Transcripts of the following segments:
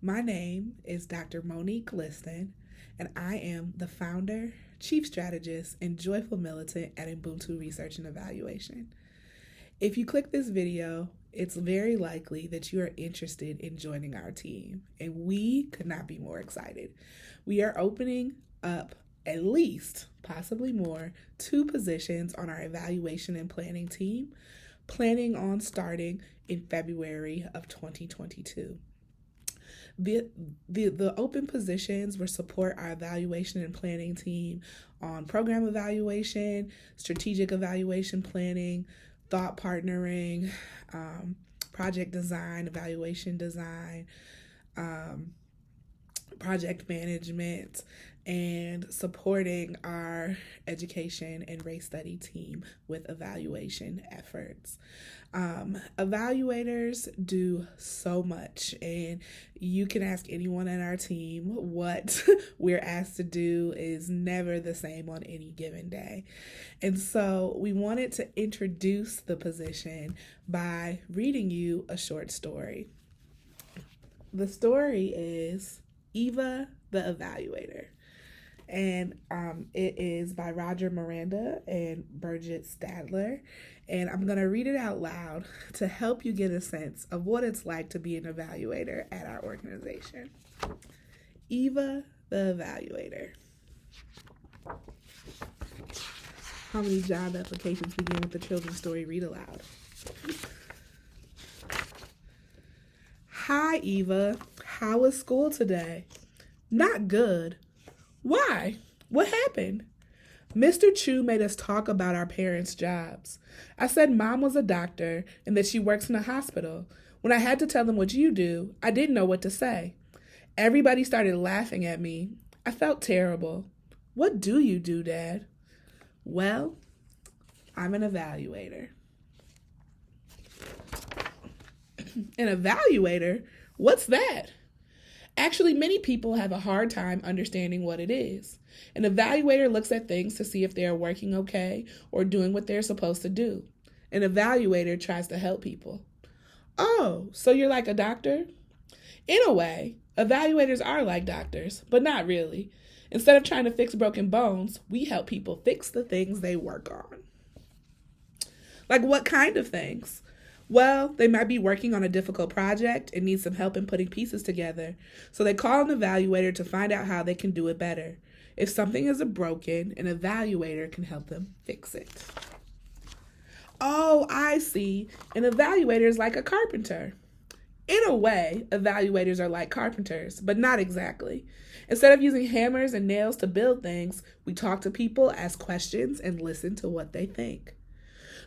My name is Dr. Monique Liston, and I am the founder, chief strategist, and joyful militant at UBUNTU Research and Evaluation. If you click this video, it's very likely that you are interested in joining our team, and we could not be more excited. We are opening up at least, possibly more, 2 positions on our evaluation and planning team, planning on starting in February of 2022. The open positions will support our evaluation and planning team on program evaluation, strategic evaluation planning, thought partnering, project design, evaluation design, project management, and supporting our education and race study team with evaluation efforts. Evaluators do so much, and you can ask anyone on our team. What we're asked to do is never the same on any given day. And so we wanted to introduce the position by reading you a short story. The story is Eva the Evaluator. And it is by Roger Miranda and Bridget Stadler. And I'm going to read it out loud to help you get a sense of what it's like to be an evaluator at our organization. Eva the Evaluator. How many job applications begin with the children's story read aloud? Hi, Eva. How was school today? Not good. Why? What happened? Mr. Chu made us talk about our parents' jobs. I said Mom was a doctor and that she works in a hospital. When I had to tell them what you do, I didn't know what to say. Everybody started laughing at me. I felt terrible. What do you do, Dad? Well, I'm an evaluator. An evaluator? What's that? Actually, many people have a hard time understanding what it is. An evaluator looks at things to see if they are working okay or doing what they're supposed to do. An evaluator tries to help people. Oh, so you're like a doctor? In a way, evaluators are like doctors, but not really. Instead of trying to fix broken bones, we help people fix the things they work on. Like what kind of things? Well, they might be working on a difficult project and need some help in putting pieces together. So they call an evaluator to find out how they can do it better. If something is broken, an evaluator can help them fix it. Oh, I see. An evaluator is like a carpenter. In a way, evaluators are like carpenters, but not exactly. Instead of using hammers and nails to build things, we talk to people, ask questions, and listen to what they think.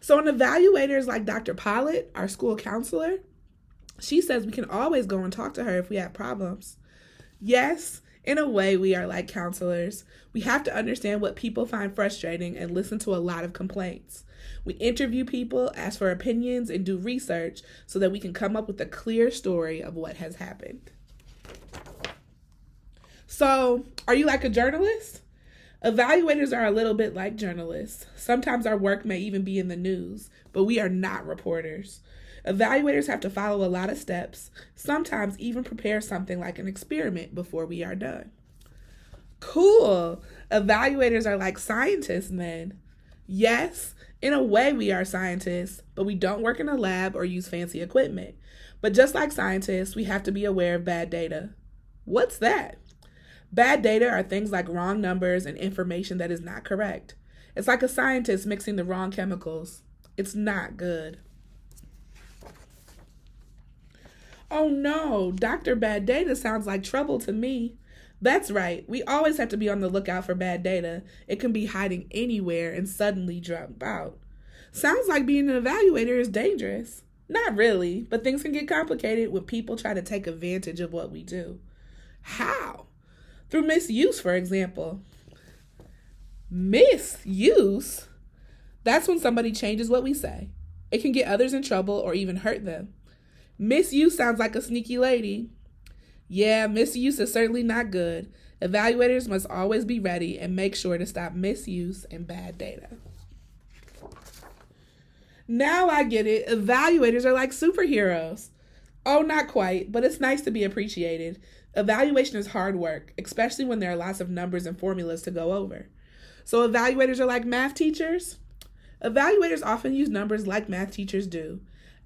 So an evaluator is like Dr. Pollitt, our school counselor. She says we can always go and talk to her if we have problems. Yes, in a way we are like counselors. We have to understand what people find frustrating and listen to a lot of complaints. We interview people, ask for opinions, and do research so that we can come up with a clear story of what has happened. So, are you like a journalist? Evaluators are a little bit like journalists. Sometimes our work may even be in the news, but we are not reporters. Evaluators have to follow a lot of steps, sometimes even prepare something like an experiment before we are done. Cool. Evaluators are like scientists then. Yes, in a way we are scientists, but we don't work in a lab or use fancy equipment. But just like scientists, we have to be aware of bad data. What's that? Bad data are things like wrong numbers and information that is not correct. It's like a scientist mixing the wrong chemicals. It's not good. Oh no, Dr. Bad Data sounds like trouble to me. That's right, we always have to be on the lookout for bad data. It can be hiding anywhere and suddenly jump out. Sounds like being an evaluator is dangerous. Not really, but things can get complicated when people try to take advantage of what we do. How? Through misuse, for example. Misuse? That's when somebody changes what we say. It can get others in trouble or even hurt them. Misuse sounds like a sneaky lady. Yeah, misuse is certainly not good. Evaluators must always be ready and make sure to stop misuse and bad data. Now I get it. Evaluators are like superheroes. Oh, not quite, but it's nice to be appreciated. Evaluation is hard work, especially when there are lots of numbers and formulas to go over. So, evaluators are like math teachers? Evaluators often use numbers like math teachers do.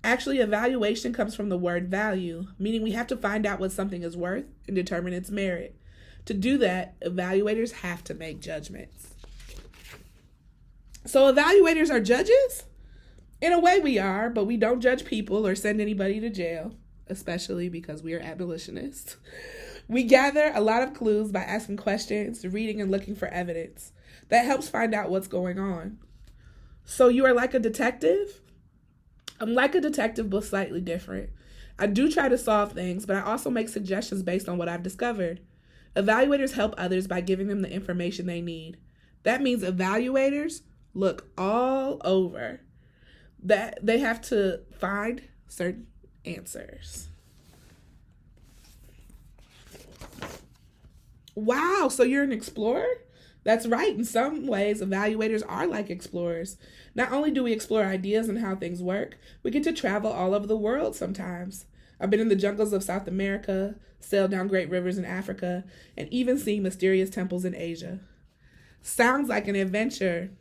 Actually, evaluation comes from the word value, meaning we have to find out what something is worth and determine its merit. To do that, evaluators have to make judgments. So, evaluators are judges? In a way, we are, but we don't judge people or send anybody to jail, especially because we are abolitionists. We gather a lot of clues by asking questions, reading, and looking for evidence. That helps find out what's going on. So you are like a detective? I'm like a detective, but slightly different. I do try to solve things, but I also make suggestions based on what I've discovered. Evaluators help others by giving them the information they need. That means evaluators look all over. That they have to find certain answers. Wow, so you're an explorer? That's right. In some ways, evaluators are like explorers. Not only do we explore ideas and how things work, we get to travel all over the world sometimes. I've been in the jungles of South America, sailed down great rivers in Africa, and even seen mysterious temples in Asia. Sounds like an adventure.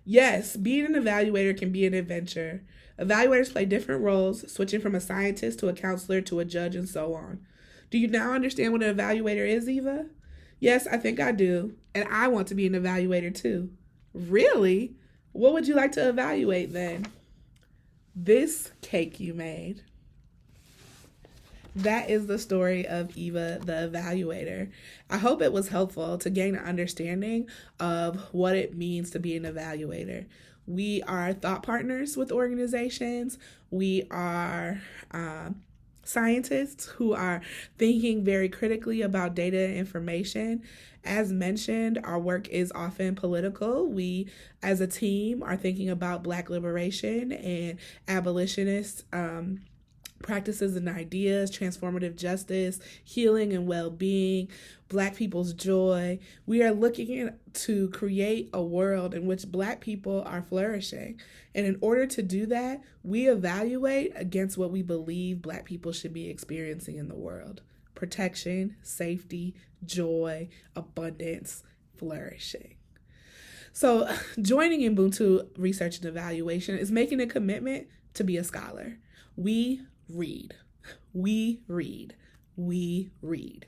Yes, being an evaluator can be an adventure. Evaluators play different roles, switching from a scientist to a counselor to a judge and so on. Do you now understand what an evaluator is, Eva? Yes, I think I do. And I want to be an evaluator too. Really? What would you like to evaluate then? This cake you made. That is the story of Eva, the evaluator. I hope it was helpful to gain an understanding of what it means to be an evaluator. We are thought partners with organizations. We are scientists who are thinking very critically about data and information. As mentioned, our work is often political. We, as a team, are thinking about Black liberation and abolitionist practices and ideas, transformative justice, healing and well-being, Black people's joy. We are looking to create a world in which Black people are flourishing. And in order to do that, we evaluate against what we believe Black people should be experiencing in the world. Protection, safety, joy, abundance, flourishing. So joining UBUNTU Research and Evaluation is making a commitment to be a scholar. We read. We read. We read.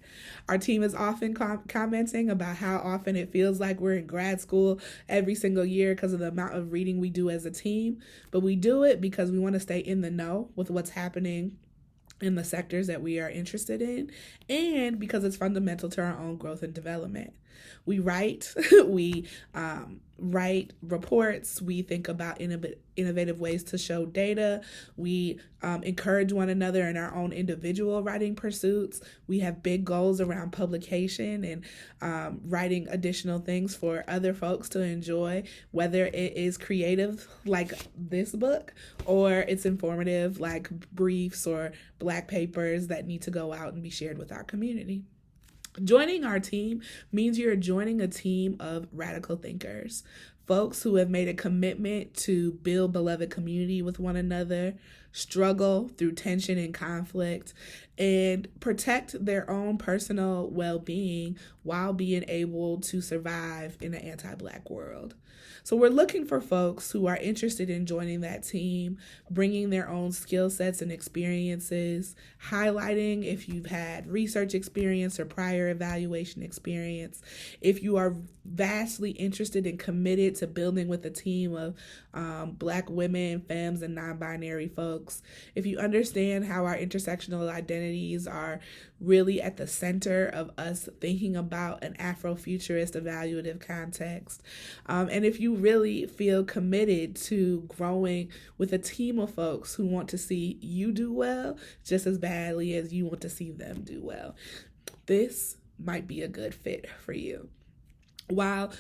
Our team is often commenting about how often it feels like we're in grad school every single year because of the amount of reading we do as a team. But we do it because we want to stay in the know with what's happening in the sectors that we are interested in, and because it's fundamental to our own growth and development. We write, we write reports, we think about innovative ways to show data, we encourage one another in our own individual writing pursuits. We have big goals around publication and writing additional things for other folks to enjoy, whether it is creative like this book or it's informative like briefs or Black papers that need to go out and be shared with our community. Joining our team means you're joining a team of radical thinkers, folks who have made a commitment to build beloved community with one another, struggle through tension and conflict, and protect their own personal well-being while being able to survive in an anti-Black world. So we're looking for folks who are interested in joining that team, bringing their own skill sets and experiences, highlighting if you've had research experience or prior evaluation experience, if you are vastly interested and committed to building with a team of Black women, femmes, and non-binary folks, if you understand how our intersectional identities are really at the center of us thinking about an Afrofuturist evaluative context. And if you really feel committed to growing with a team of folks who want to see you do well just as badly as you want to see them do well, this might be a good fit for you. While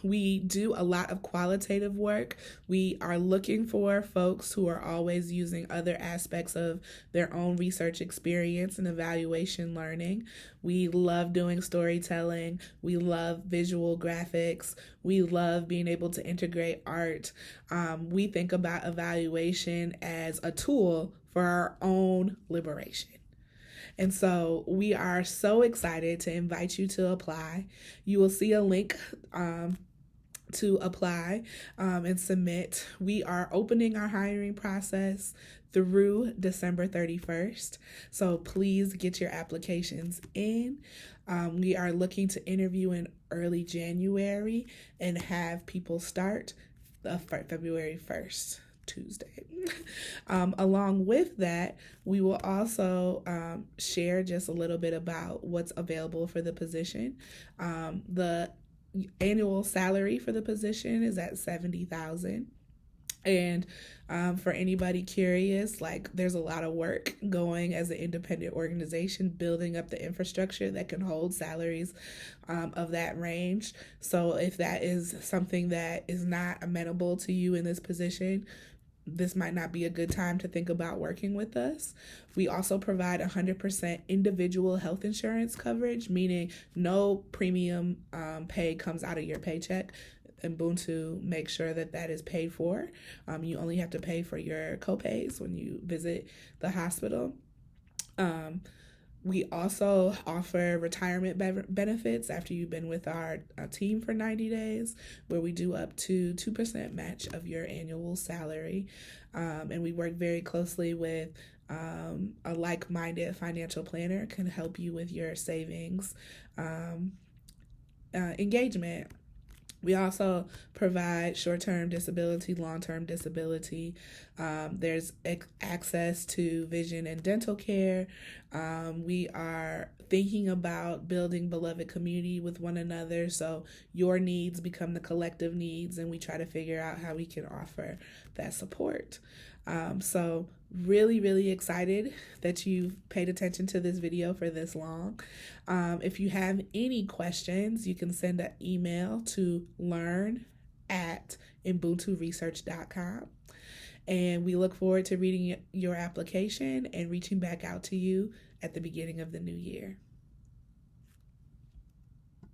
we do a lot of qualitative work, we are looking for folks who are always using other aspects of their own research experience and evaluation learning. We love doing storytelling. We love visual graphics. We love being able to integrate art. We think about evaluation as a tool for our own liberation. And so we are so excited to invite you to apply. You will see a link to apply and submit. We are opening our hiring process through December 31st. So please get your applications in. We are looking to interview in early January and have people start February 1st. Tuesday. Along with that, we will also share just a little bit about what's available for the position. The annual salary for the position is at $70,000. And for anybody curious, like there's a lot of work going as an independent organization, building up the infrastructure that can hold salaries of that range. So if that is something that is not amenable to you in this position, this might not be a good time to think about working with us. We also provide 100% individual health insurance coverage, meaning no premium pay comes out of your paycheck. Ubuntu makes sure that that is paid for. You only have to pay for your copays when you visit the hospital. We also offer retirement benefits after you've been with our team for 90 days, where we do up to 2% match of your annual salary. And we work very closely with a like-minded financial planner can help you with your savings engagement. We also provide short-term disability, long-term disability. There's access to vision and dental care. We are thinking about building beloved community with one another, so your needs become the collective needs, and we try to figure out how we can offer that support. So really, really excited that you've paid attention to this video for this long. If you have any questions, you can send an email to learn@ubunturesearch.com. And we look forward to reading your application and reaching back out to you at the beginning of the new year.